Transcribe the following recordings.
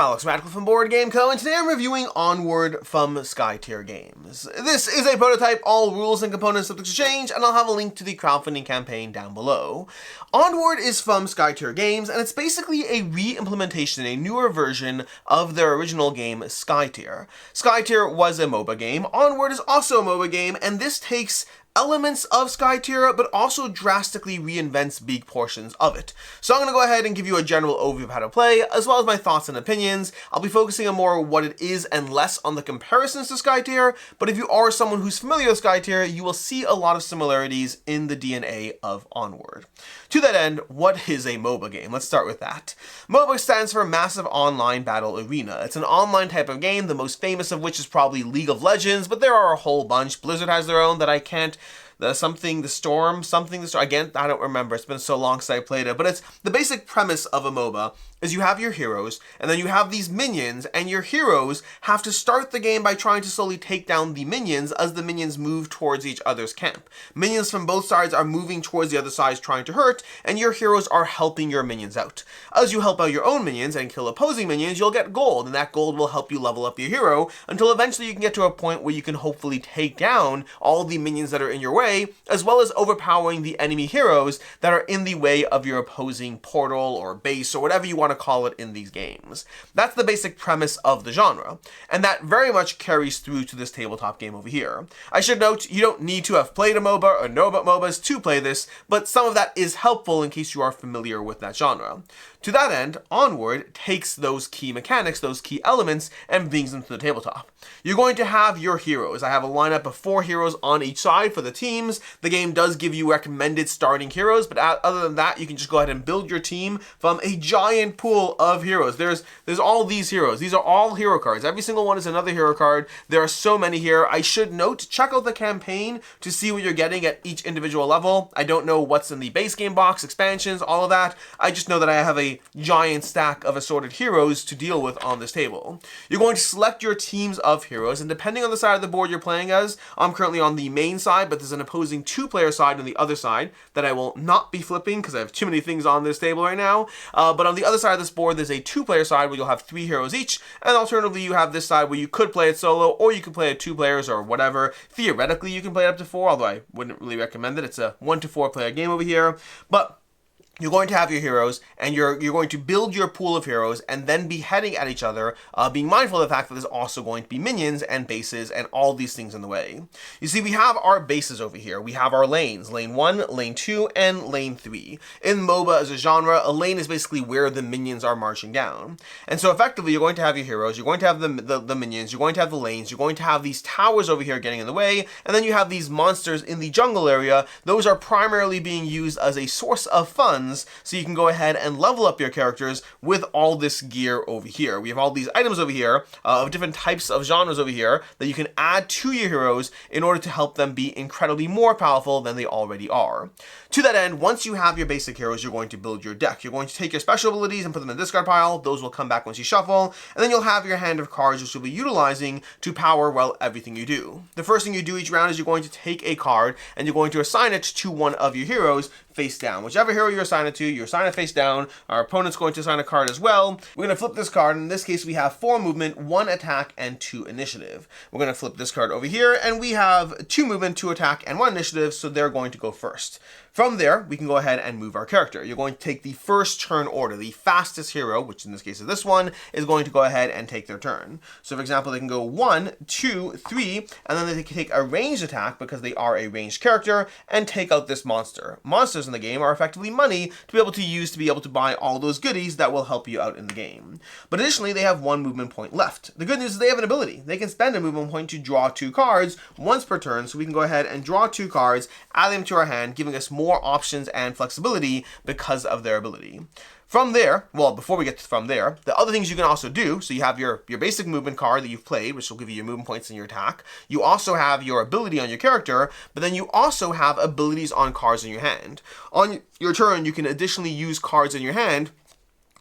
I'm Alex Radcliffe from Board Game Co, and today I'm reviewing Onward from Skytear Games. This is a prototype, all rules and components subject to change, and I'll have a link to the crowdfunding campaign down below. Onward is from Skytear Games, and it's basically a re-implementation, a newer version of their original game, Skytear. Skytear was a MOBA game, Onward is also a MOBA game, and this takes elements of Skytear, but also drastically reinvents big portions of it. So I'm going to go ahead and give you a general overview of how to play, as well as my thoughts and opinions. I'll be focusing on more what it is and less on the comparisons to Skytear, but if you are someone who's familiar with Skytear, you will see a lot of similarities in the DNA of Onward. To that end, what is a MOBA game? Let's start with that. MOBA stands for Massive Online Battle Arena. It's an online type of game, the most famous of which is probably League of Legends, but there are a whole bunch. Blizzard has their own that I can't the Storm, again, I don't remember, it's been so long since I played it, but it's the basic premise of a MOBA is you have your heroes, and then you have these minions, and your heroes have to start the game by trying to slowly take down the minions as the minions move towards each other's camp. Minions from both sides are moving towards the other side trying to hurt, and your heroes are helping your minions out. As you help out your own minions and kill opposing minions, you'll get gold, and that gold will help you level up your hero until eventually you can get to a point where you can hopefully take down all the minions that are in your way, as well as overpowering the enemy heroes that are in the way of your opposing portal or base or whatever you want to call it in these games. That's the basic premise of the genre, and that very much carries through to this tabletop game over here. I should note, you don't need to have played a MOBA or know about MOBAs to play this, but some of that is helpful in case you are familiar with that genre. To that end, Onward takes those key mechanics, those key elements, and brings them to the tabletop. You're going to have your heroes. I have a lineup of 4 heroes on each side for the teams. The game does give you recommended starting heroes, but other than that, you can just go ahead and build your team from a giant pool of heroes. There's all these heroes. These are all hero cards. Every single one is another hero card. There are so many here. I should note, check out the campaign to see what you're getting at each individual level. I don't know what's in the base game box, expansions, all of that. I just know that I have a giant stack of assorted heroes to deal with on this table. You're going to select your teams of heroes, and depending on the side of the board you're playing as, I'm currently on the main side, but there's an opposing 2-player side on the other side that I will not be flipping because I have too many things on this table right now. But on the other side of this board, there's a 2-player side where you'll have 3 heroes each, and alternatively you have this side where you could play it solo, or you could play it 2 players or whatever. Theoretically, you can play it up to 4, although I wouldn't really recommend it. It's a 1 to 4 player game over here, but you're going to have your heroes, and you're going to build your pool of heroes, and then be heading at each other, being mindful of the fact that there's also going to be minions and bases and all these things in the way. You see, we have our bases over here. We have our lanes, lane 1, lane 2, and lane 3. In MOBA as a genre, a lane is basically where the minions are marching down. And so effectively, you're going to have your heroes, you're going to have the minions, you're going to have the lanes, you're going to have these towers over here getting in the way, and then you have these monsters in the jungle area. Those are primarily being used as a source of funds, so you can go ahead and level up your characters with all this gear over here. We have all these items over here of different types of genres over here that you can add to your heroes in order to help them be incredibly more powerful than they already are. To that end, once you have your basic heroes, you're going to build your deck. You're going to take your special abilities and put them in the discard pile. Those will come back once you shuffle, and then you'll have your hand of cards which you'll be utilizing to power, well, everything you do. The first thing you do each round is you're going to take a card and you're going to assign it to one of your heroes face down. Whichever hero you assign it to, you assign it face down. Our opponent's going to assign a card as well. We're going to flip this card. In this case, we have 4 movement, 1 attack, and 2 initiative. We're going to flip this card over here, and we have 2 movement, 2 attack, and 1 initiative, so they're going to go first. From there, we can go ahead and move our character. You're going to take the first turn order. The fastest hero, which in this case is this one, is going to go ahead and take their turn. So for example, they can go 1, 2, 3, and then they can take a ranged attack because they are a ranged character and take out this monster. Monsters in the game are effectively money to be able to use to be able to buy all those goodies that will help you out in the game. But additionally, they have 1 movement point left. The good news is they have an ability. They can spend a movement point to draw 2 cards once per turn, so we can go ahead and draw 2 cards, add them to our hand, giving us more options and flexibility because of their ability. From there, well, before we get to from there, the other things you can also do, so you have your basic movement card that you've played, which will give you your movement points in your attack. You also have your ability on your character, but then you also have abilities on cards in your hand. On your turn, you can additionally use cards in your hand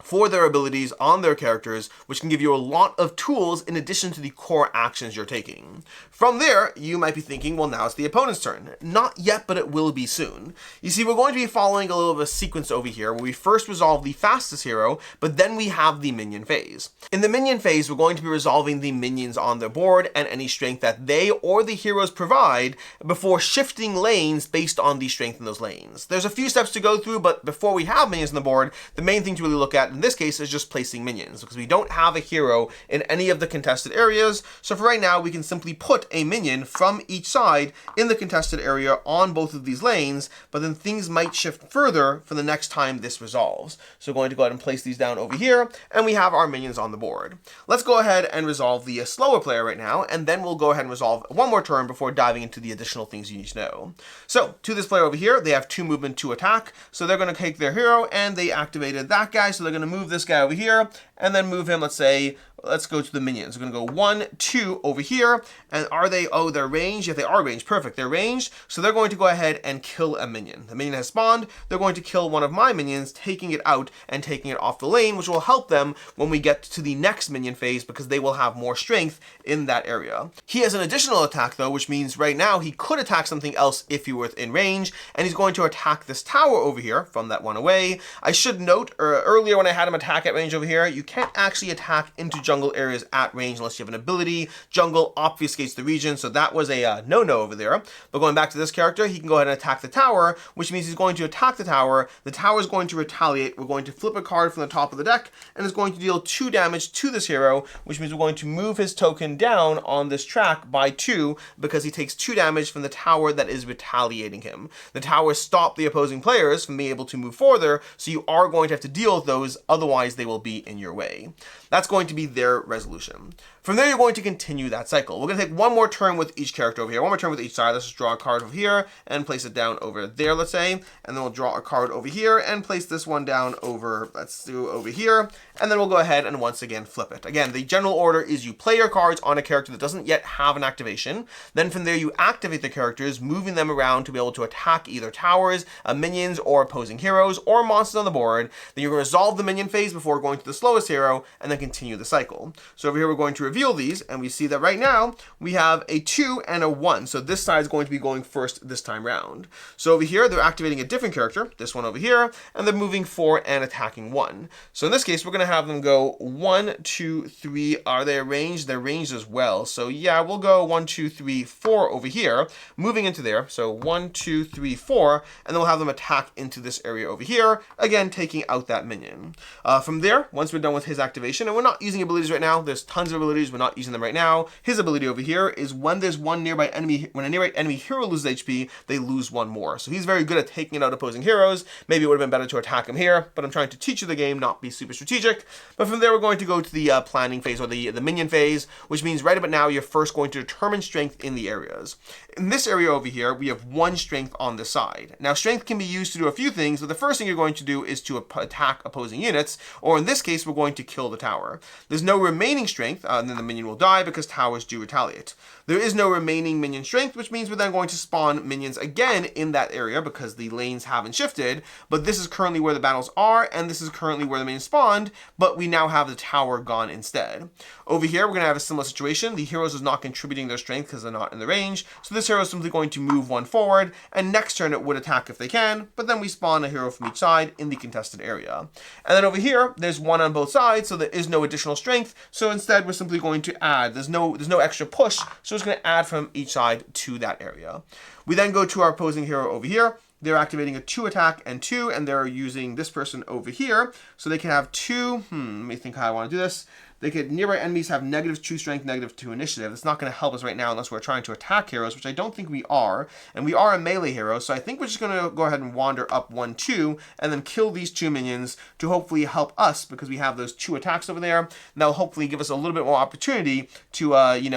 for their abilities on their characters, which can give you a lot of tools in addition to the core actions you're taking. From there, you might be thinking, well, now it's the opponent's turn. Not yet, but it will be soon. You see, we're going to be following a little of a sequence over here where we first resolve the fastest hero, but then we have the minion phase. In the minion phase, we're going to be resolving the minions on the board and any strength that they or the heroes provide before shifting lanes based on the strength in those lanes. There's a few steps to go through, but before we have minions on the board, the main thing to really look at in this case is just placing minions, because we don't have a hero in any of the contested areas. So for right now, we can simply put a minion from each side in the contested area on both of these lanes, but then things might shift further for the next time this resolves. So we're going to go ahead and place these down over here, and we have our minions on the board. Let's go ahead and resolve the slower player right now, and then we'll go ahead and resolve one more turn before diving into the additional things you need to know. So to this player over here, they have 2 movement, 2 attack, so they're going to take their hero, and they activated that guy, so they're going to move this guy over here, and then move him, let's say, let's go to the minions. We're going to go 1, 2 over here. And are they, oh, they're ranged? Yes, they are ranged. Perfect. They're ranged. So they're going to go ahead and kill a minion. The minion has spawned. They're going to kill one of my minions, taking it out and taking it off the lane, which will help them when we get to the next minion phase because they will have more strength in that area. He has an additional attack though, which means right now he could attack something else if he were within range, and he's going to attack this tower over here from that one away. I should note earlier when I had him attack at range over here, you can't actually attack into jungle areas at range unless you have an ability. Jungle obfuscates the region, so that was a no-no over there. But going back to this character, he can go ahead and attack the tower, which means he's going to attack the tower. The tower is going to retaliate. We're going to flip a card from the top of the deck, and it's going to deal 2 damage to this hero, which means we're going to move his token down on this track by 2 because he takes 2 damage from the tower that is retaliating him. The towers stop the opposing players from being able to move further, so you are going to have to deal with those, otherwise they will be in your way. That's going to be their resolution. From there, you're going to continue that cycle. We're going to take one more turn with each character over here, one more turn with each side. Let's just draw a card over here and place it down over there, let's say. And then we'll draw a card over here and place this one down over, let's do over here. And then we'll go ahead and once again flip it. Again, the general order is you play your cards on a character that doesn't yet have an activation. Then from there, you activate the characters, moving them around to be able to attack either towers, minions, or opposing heroes, or monsters on the board. Then you're going to resolve the minion phase before going to the slowest hero, and then continue the cycle. So over here, we're going to reveal these, and we see that right now we have a 2 and a 1. So this side is going to be going first this time round. So over here, they're activating a different character, this one over here, and they're moving 4 and attacking 1. So in this case, we're going to have them go 1, 2, 3. Are they ranged? They're ranged as well. So yeah, we'll go 1, 2, 3, 4 over here, moving into there. So 1, 2, 3, 4, and then we'll have them attack into this area over here, again, taking out that minion. From there, once we're done with his activation, and we're not using abilities right now, there's tons of abilities, we're not using them right now. His ability over here is when there's one nearby enemy, when a nearby enemy hero loses HP, they lose 1 more. So he's very good at taking out opposing heroes. Maybe it would have been better to attack him here, but I'm trying to teach you the game, not be super strategic. But from there, we're going to go to the planning phase, or the minion phase, which means right about now, you're first going to determine strength in the areas. In this area over here, we have 1 strength on this side. Now, strength can be used to do a few things, but the first thing you're going to do is to attack opposing units, or in this case, we're going to kill the tower. There's no remaining strength, and then the minion will die because towers do retaliate. There is no remaining minion strength, which means we're then going to spawn minions again in that area because the lanes haven't shifted, but this is currently where the battles are, and this is currently where the minions spawned, but we now have the tower gone instead. Over here, we're going to have a similar situation. The heroes is not contributing their strength because they're not in the range, so this hero is simply going to move 1 forward, and next turn it would attack if they can, but then we spawn a hero from each side in the contested area. And then over here, there's 1 on both sides, so there is no additional strength, so instead we're simply going to add. There's no extra push, so it's going to add from each side to that area. We then go to our opposing hero over here. They're activating a 2 attack and 2, and they're using this person over here, so they can have 2. Let me think how I want to do this. They could, nearby enemies have -2 strength, -2 initiative. It's not going to help us right now unless we're trying to attack heroes, which I don't think we are. And we are a melee hero, so I think we're just going to go ahead and wander up 1, 2, and then kill these 2 minions to hopefully help us because we have those 2 attacks over there. And that'll hopefully give us a little bit more opportunity to,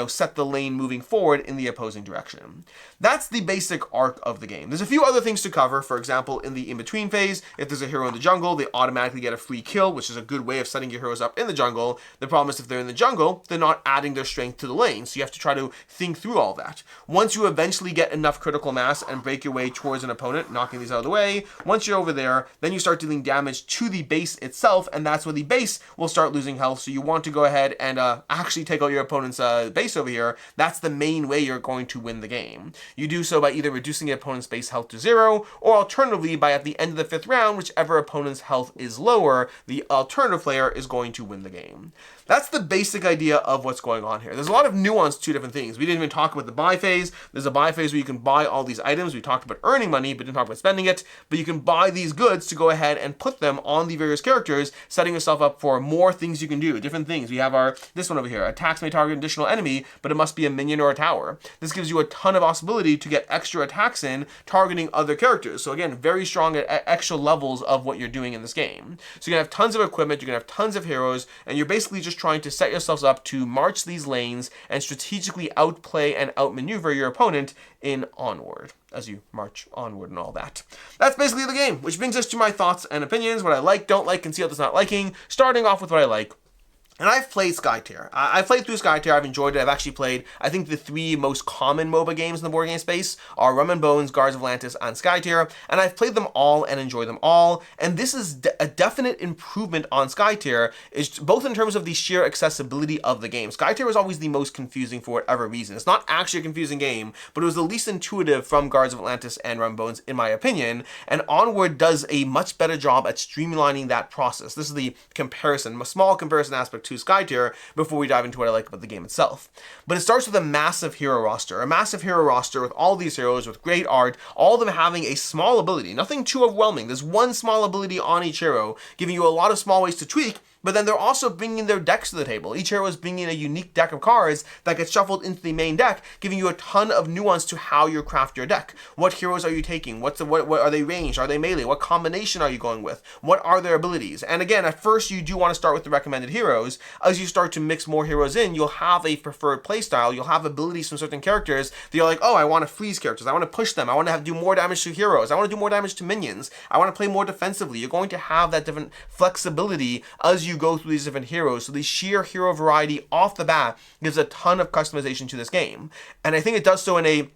set the lane moving forward in the opposing direction. That's the basic arc of the game. There's a few other things to cover. For example, in the in-between phase, if there's a hero in the jungle, they automatically get a free kill, which is a good way of setting your heroes up in the jungle. They're problem is if they're in the jungle, they're not adding their strength to the lane, so you have to try to think through all that. Once you eventually get enough critical mass and break your way towards an opponent, knocking these out of the way, once you're over there, then you start dealing damage to the base itself, and that's where the base will start losing health. So you want to go ahead and actually take out your opponent's base over here. That's the main way you're going to win the game. You do so by either reducing the opponent's base health to 0, or alternatively by at the end of the 5th round, whichever opponent's health is lower, the alternative player is going to win the game. That's the basic idea of what's going on here. There's a lot of nuance to different things. We didn't even talk about the buy phase. There's a buy phase where you can buy all these items. We talked about earning money, but didn't talk about spending it. But you can buy these goods to go ahead and put them on the various characters, setting yourself up for more things you can do, different things. We have this one over here. Attacks may target an additional enemy, but it must be a minion or a tower. This gives you a ton of possibility to get extra attacks in, targeting other characters. So again, very strong at extra levels of what you're doing in this game. So you're going to have tons of equipment, you're going to have tons of heroes, and you're basically just trying to set yourselves up to march these lanes and strategically outplay and outmaneuver your opponent in Onward as you march onward and all that. That's basically the game, which brings us to my thoughts and opinions, what I like, don't like, can see out not liking, starting off with what I like. And I've played Skytear. I've played through Skytear. I've enjoyed it. I've actually played, I think the 3 most common MOBA games in the board game space are Rum and Bones, Guards of Atlantis, and Skytear. And I've played them all and enjoyed them all. And this is a definite improvement on Skytear, is both in terms of the sheer accessibility of the game. Skytear was always the most confusing for whatever reason. It's not actually a confusing game, but it was the least intuitive from Guards of Atlantis and Rum and Bones, in my opinion. And Onward does a much better job at streamlining that process. This is the comparison, a small comparison aspect to Skytear before we dive into what I like about the game itself. But it starts with a massive hero roster with all these heroes with great art, all of them having a small ability, nothing too overwhelming. There's one small ability on each hero, giving you a lot of small ways to tweak, but then they're also bringing their decks to the table. Each hero is bringing a unique deck of cards that gets shuffled into the main deck, giving you a ton of nuance to how you craft your deck. What heroes are you taking? What are they ranged? Are they melee? What combination are you going with? What are their abilities? And again, at first you do want to start with the recommended heroes. As you start to mix more heroes in, you'll have a preferred playstyle. You'll have abilities from certain characters that you're like, oh, I want to freeze characters. I want to push them. I want to do more damage to heroes. I want to do more damage to minions. I want to play more defensively. You're going to have that different flexibility as you go through these different heroes. So the sheer hero variety off the bat gives a ton of customization to this game. And I think it does so in a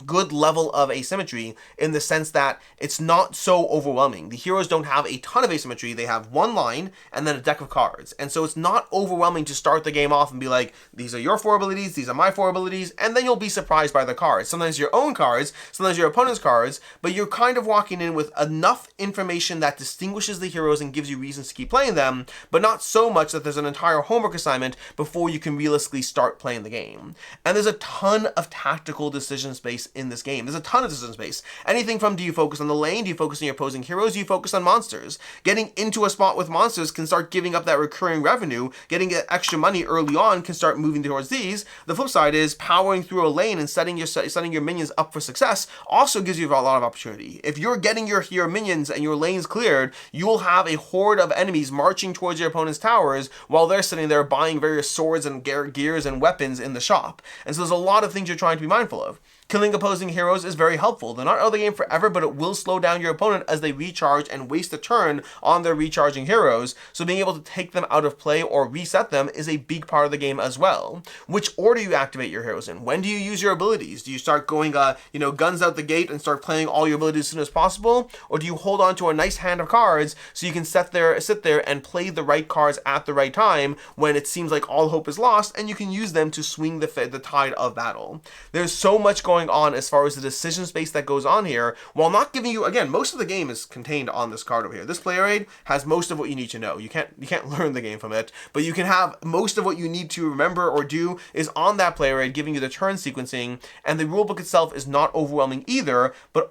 good level of asymmetry, in the sense that it's not so overwhelming. The heroes don't have a ton of asymmetry. They have one line and then a deck of cards. And so it's not overwhelming to start the game off and be like, these are your 4 abilities, these are my 4 abilities, and then you'll be surprised by the cards. Sometimes your own cards, sometimes your opponent's cards, but you're kind of walking in with enough information that distinguishes the heroes and gives you reasons to keep playing them, but not so much that there's an entire homework assignment before you can realistically start playing the game. And there's a ton of tactical decision space in this game. There's a ton of decision space. Anything from, do you focus on the lane? Do you focus on your opposing heroes? Do you focus on monsters? Getting into a spot with monsters can start giving up that recurring revenue. Getting extra money early on can start moving towards these. The flip side is powering through a lane and setting your minions up for success also gives you a lot of opportunity. If you're getting your minions and your lanes cleared, you will have a horde of enemies marching towards your opponent's towers while they're sitting there buying various swords and gears and weapons in the shop. And so there's a lot of things you're trying to be mindful of. Killing opposing heroes is very helpful. They're not out of the game forever, but it will slow down your opponent as they recharge and waste a turn on their recharging heroes. So being able to take them out of play or reset them is a big part of the game as well. Which order you activate your heroes in? When do you use your abilities? Do you start going, guns out the gate and start playing all your abilities as soon as possible? Or do you hold on to a nice hand of cards so you can sit there and play the right cards at the right time when it seems like all hope is lost, and you can use them to swing the tide of battle? There's so much going on as far as the decision space that goes on here, while not giving you, again, most of the game is contained on this card over here. This player aid has most of what you need to know. You can't learn the game from it, but you can have most of what you need to remember or do is on that player aid, giving you the turn sequencing, and the rulebook itself is not overwhelming either, but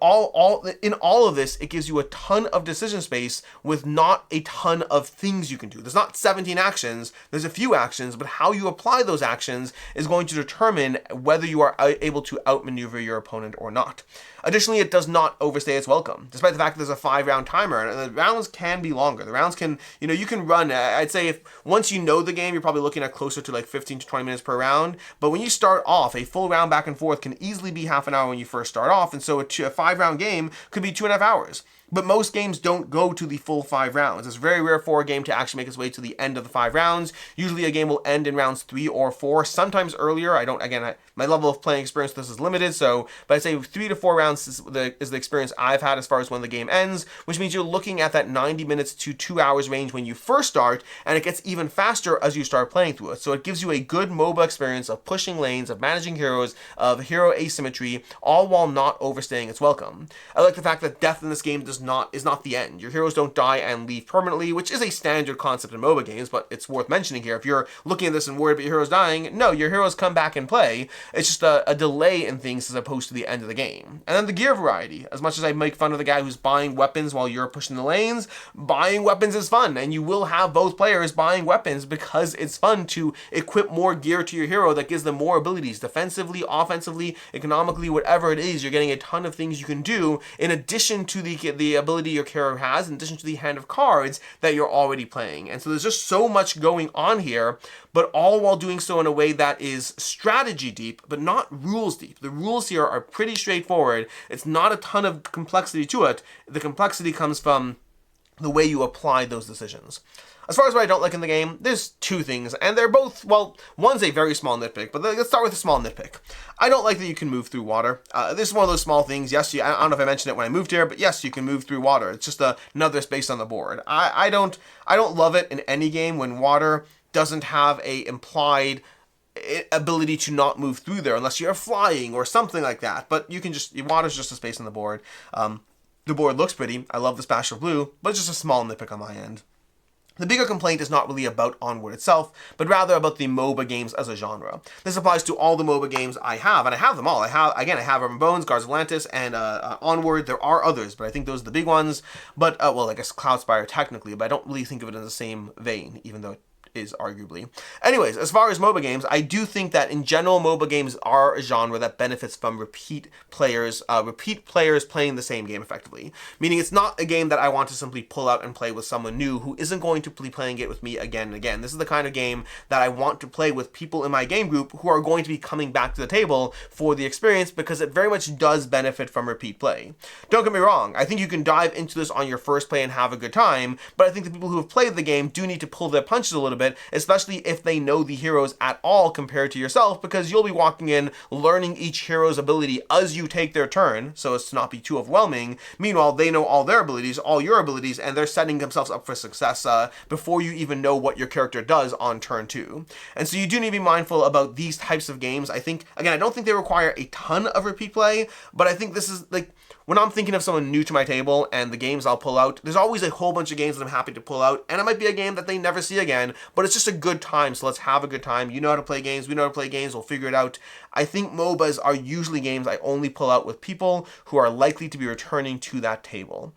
in all of this, it gives you a ton of decision space with not a ton of things you can do. There's not 17 actions, there's a few actions, but how you apply those actions is going to determine whether you are able to outmaneuver your opponent or not. Additionally, it does not overstay its welcome, despite the fact that there's a 5-round timer, and the rounds can be longer. The rounds can, you can run, I'd say if once you know the game, you're probably looking at closer to like 15 to 20 minutes per round, but when you start off, a full round back and forth can easily be half an hour when you first start off, and so a 5-round game could be 2.5 hours. But most games don't go to the full 5 rounds. It's very rare for a game to actually make its way to the end of the 5 rounds. Usually a game will end in rounds 3 or 4, sometimes earlier. My level of playing experience with this is limited, but I'd say 3 to 4 rounds is the experience I've had as far as when the game ends, which means you're looking at that 90 minutes to 2 hours range when you first start, and it gets even faster as you start playing through it. So it gives you a good MOBA experience of pushing lanes, of managing heroes, of hero asymmetry, all while not overstaying its welcome. I like the fact that death in this game is not the end. Your heroes don't die and leave permanently, which is a standard concept in MOBA games, but it's worth mentioning here. If you're looking at this and worried about your heroes dying, no, your heroes come back and play. It's just a delay in things as opposed to the end of the game. And then the gear variety. As much as I make fun of the guy who's buying weapons while you're pushing the lanes, buying weapons is fun, and you will have both players buying weapons because it's fun to equip more gear to your hero that gives them more abilities, defensively, offensively, economically, whatever it is. You're getting a ton of things you can do in addition to the ability your character has, in addition to the hand of cards that you're already playing. And so there's just so much going on here, but all while doing so in a way that is strategy deep, but not rules deep. The rules here are pretty straightforward. It's not a ton of complexity to it. The complexity comes from the way you apply those decisions. As far as what I don't like in the game, there's 2 things, and they're both, well, one's a very small nitpick, but let's start with a small nitpick. I don't like that you can move through water. This is one of those small things. Yes, I don't know if I mentioned it when I moved here, but yes, you can move through water. It's just another space on the board. I don't love it in any game when water doesn't have a implied ability to not move through there unless you're flying or something like that. But you can water's just a space on the board. The board looks pretty. I love the splash of blue, but it's just a small nitpick on my end. The bigger complaint is not really about Onward itself, but rather about the MOBA games as a genre. This applies to all the MOBA games I have, and I have them all. I have Urban Bones, Guards of Atlantis, and Onward. There are others, but I think those are the big ones. But, I guess Cloudspire technically, but I don't really think of it in the same vein, even though it is arguably. Anyways, as far as MOBA games, I do think that in general MOBA games are a genre that benefits from repeat players playing the same game effectively. Meaning it's not a game that I want to simply pull out and play with someone new who isn't going to be playing it with me again and again. This is the kind of game that I want to play with people in my game group who are going to be coming back to the table for the experience, because it very much does benefit from repeat play. Don't get me wrong, I think you can dive into this on your first play and have a good time, but I think the people who have played the game do need to pull their punches a little bit, especially if they know the heroes at all compared to yourself, because you'll be walking in learning each hero's ability as you take their turn, so as to not be too overwhelming. Meanwhile, they know all their abilities, all your abilities, and they're setting themselves up for success before you even know what your character does on turn 2. And so you do need to be mindful about these types of games. I think, again, I don't think they require a ton of repeat play, but I think this is like, when I'm thinking of someone new to my table and the games I'll pull out, there's always a whole bunch of games that I'm happy to pull out, and it might be a game that they never see again, but it's just a good time, so let's have a good time. You know how to play games, we know how to play games, we'll figure it out. I think MOBAs are usually games I only pull out with people who are likely to be returning to that table.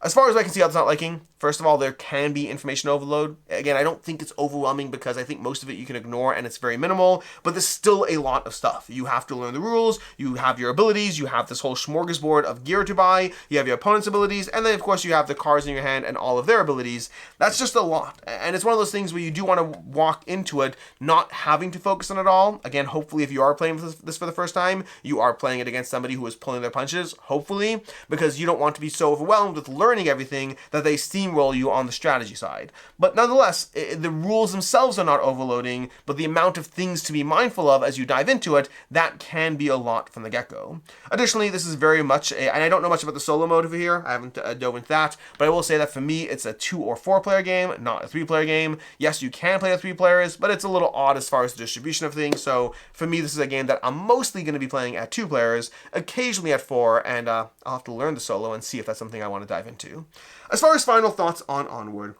As far as I can see how it's not liking, first of all, there can be information overload. Again, I don't think it's overwhelming because I think most of it you can ignore and it's very minimal, but there's still a lot of stuff. You have to learn the rules, you have your abilities, you have this whole smorgasbord of gear to buy, you have your opponent's abilities, and then of course you have the cards in your hand and all of their abilities. That's just a lot. And it's one of those things where you do want to walk into it not having to focus on it all. Again, hopefully if you are playing this for the first time, you are playing it against somebody who is pulling their punches, hopefully, because you don't want to be so overwhelmed with learning everything that they steamroll you on the strategy side. But nonetheless, the rules themselves are not overloading, but the amount of things to be mindful of as you dive into it, that can be a lot from the get-go. Additionally, this is very much and I don't know much about the solo mode over here, I haven't dove into that, but I will say that for me, it's a 2 or 4 player game, not a 3 player game. Yes, you can play with 3 players, but it's a little odd as far as the distribution of things, so for me, this is a game that I'm mostly going to be playing at 2 players, occasionally at 4, and I'll have to learn the solo and see if that's something I want to dive into. As far as final thoughts on Onward,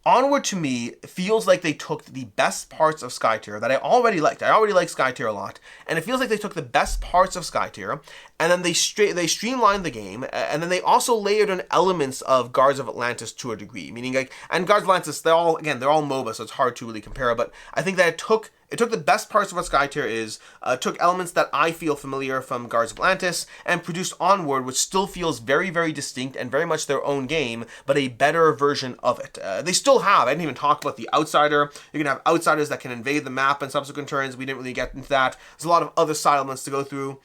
Onward to me feels like they took the best parts of Skytear that I already liked. I already like Skytear a lot, and it feels like they took the best parts of Skytear, and then they streamlined the game, and then they also layered in elements of Guards of Atlantis to a degree. Meaning, like, and Guards of Atlantis, they're all MOBA, so it's hard to really compare. But I think that it took the best parts of what Skytear is, took elements that I feel familiar from Guards of Atlantis, and produced Onward, which still feels very, very distinct and very much their own game, but a better version of it. They still have, I didn't even talk about the Outsider. You can have Outsiders that can invade the map in subsequent turns. We didn't really get into that. There's a lot of other side elements to go through.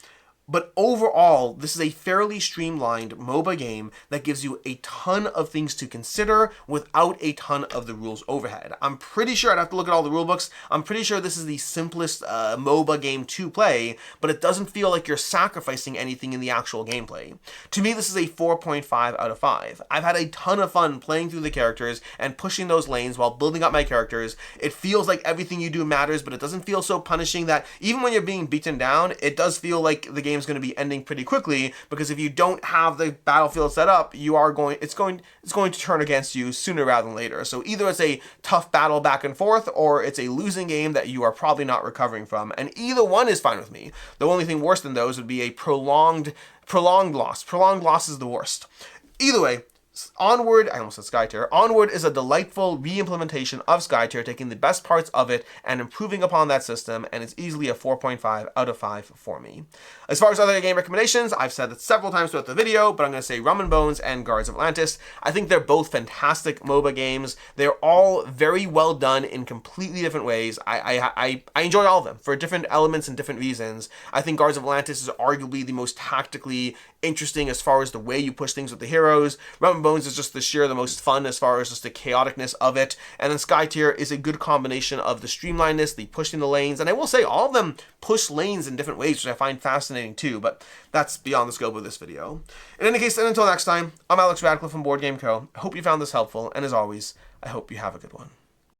But overall, this is a fairly streamlined MOBA game that gives you a ton of things to consider without a ton of the rules overhead. I'm pretty sure, I'd have to look at all the rule books, I'm pretty sure this is the simplest MOBA game to play, but it doesn't feel like you're sacrificing anything in the actual gameplay. To me, this is a 4.5 out of 5. I've had a ton of fun playing through the characters and pushing those lanes while building up my characters. It feels like everything you do matters, but it doesn't feel so punishing that even when you're being beaten down, it does feel like the game's going to be ending pretty quickly, because if you don't have the battlefield set up, it's going to turn against you sooner rather than later. So either it's a tough battle back and forth, or it's a losing game that you are probably not recovering from, and either one is fine with me. The only thing worse than those would be a prolonged loss. Prolonged loss is the worst. Either way, Onward, I almost said Skytear. Onward is a delightful re-implementation of Skytear, taking the best parts of it and improving upon that system, and it's easily a 4.5 out of 5 for me. As far as other game recommendations, I've said it several times throughout the video, but I'm going to say Rum and Bones and Guards of Atlantis. I think they're both fantastic MOBA games. They're all very well done in completely different ways. I enjoy all of them for different elements and different reasons. I think Guards of Atlantis is arguably the most tactically interesting as far as the way you push things with the heroes. Rum and Bones is just the most fun as far as just the chaoticness of it. And then Skytear is a good combination of the streamlinedness, the pushing the lanes, and I will say all of them push lanes in different ways, which I find fascinating too, but that's beyond the scope of this video. In any case, and until next time, I'm Alex Radcliffe from Board Game Co. I hope you found this helpful, and as always, I hope you have a good one.